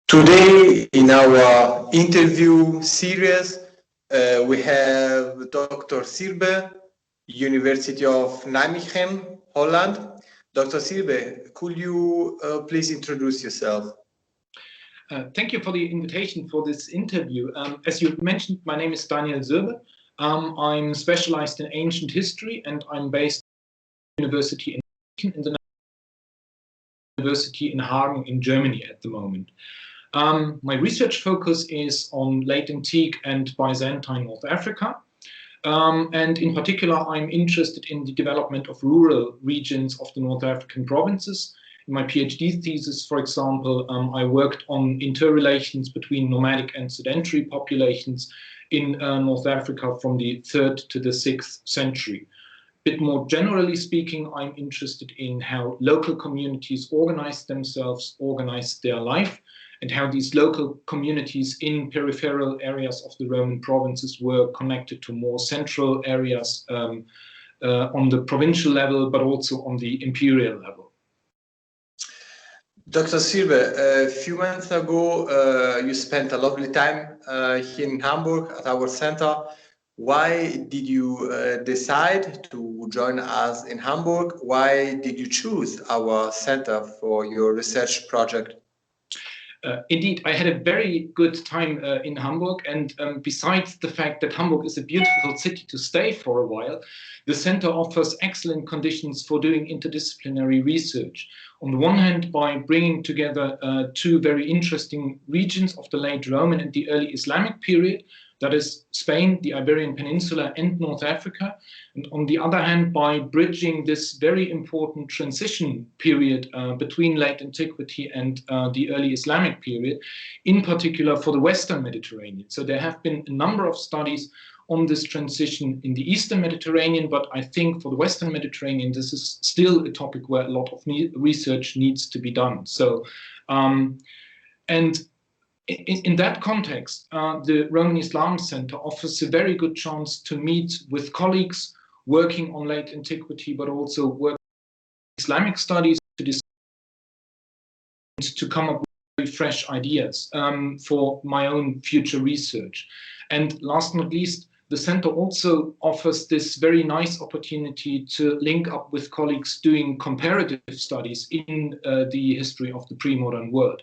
Today, in our interview series, we have Dr. Syrbe, University of Nijmegen, Holland. Dr. Syrbe, could you please introduce yourself? Thank you for the invitation for this interview. As you mentioned, my name is Daniel Syrbe. I'm specialized in ancient history, and I'm based at the University in the University in Hagen in Germany at the moment. My research focus is on late antique and Byzantine North Africa. And in particular, I'm interested in the development of rural regions of the North African provinces. In my PhD thesis, for example, I worked on interrelations between nomadic and sedentary populations in North Africa from the 3rd to the 6th century. A bit more generally speaking, I'm interested in how local communities organize themselves, organize their life, and how these local communities in peripheral areas of the Roman provinces were connected to more central areas on the provincial level, but also on the imperial level. Dr. Syrbe, a few months ago, you spent a lovely time here in Hamburg at our center. Why did you decide to join us in Hamburg? Why did you choose our center for your research project? Indeed, I had a very good time in Hamburg, and besides the fact that Hamburg is a beautiful city to stay for a while, the center offers excellent conditions for doing interdisciplinary research. On the one hand, by bringing together two very interesting regions of the late Roman and the early Islamic period, that is Spain, the Iberian Peninsula, and North Africa. And on the other hand, by bridging this very important transition period between late antiquity and the early Islamic period, in particular for the Western Mediterranean. So there have been a number of studies on this transition in the Eastern Mediterranean, but I think for the Western Mediterranean, this is still a topic where a lot of research needs to be done. So, in that context, the Roman Islam Center offers a very good chance to meet with colleagues working on late antiquity, but also working on Islamic studies to come up with very fresh ideas for my own future research. And last but not least, the center also offers this very nice opportunity to link up with colleagues doing comparative studies in the history of the pre-modern world.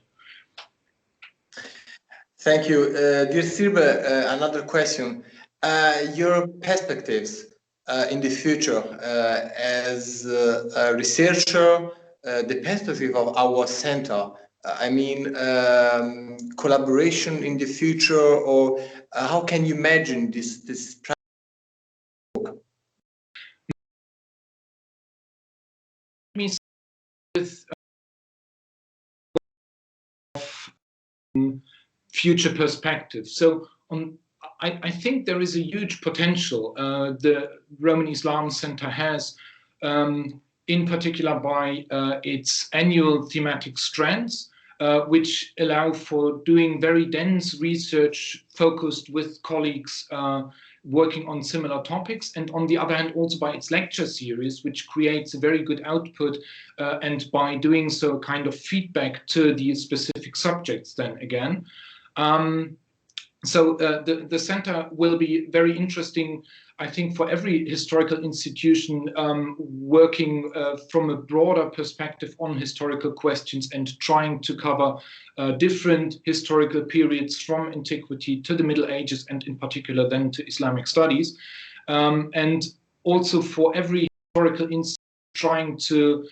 Thank you. Dear Syrbe, another question. Your perspectives in the future as a researcher, the perspective of our center, I mean, collaboration in the future, or how can you imagine this with future perspective. So I think there is a huge potential the Roman Islam Center has, in particular by its annual thematic strands, which allow for doing very dense research focused with colleagues working on similar topics, and on the other hand also by its lecture series, which creates a very good output, and by doing so kind of feedback to the specific subjects then again. So the center will be very interesting, I think, for every historical institution working from a broader perspective on historical questions and trying to cover different historical periods from antiquity to the Middle Ages, and in particular then to Islamic studies. And also for every historical institution trying to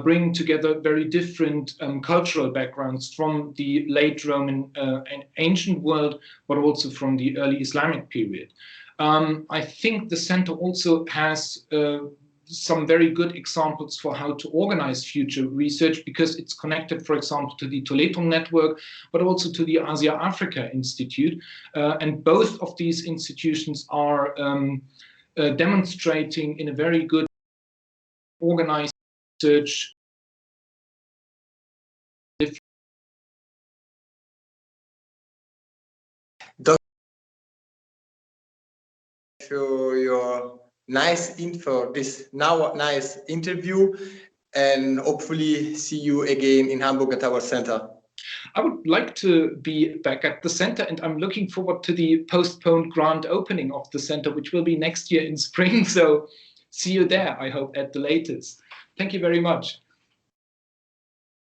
bring together very different cultural backgrounds from the late Roman and ancient world, but also from the early Islamic period. I think the center also has some very good examples for how to organize future research, because it's connected, for example, to the Toledo network, but also to the Asia-Africa Institute. And both of these institutions are demonstrating in a very good organized research. For your nice info, this now nice interview, and hopefully see you again in Hamburg at our center. I would like to be back at the center, and I'm looking forward to the postponed grand opening of the center, which will be next year in spring. So see you there, I hope, at the latest. Thank you very much.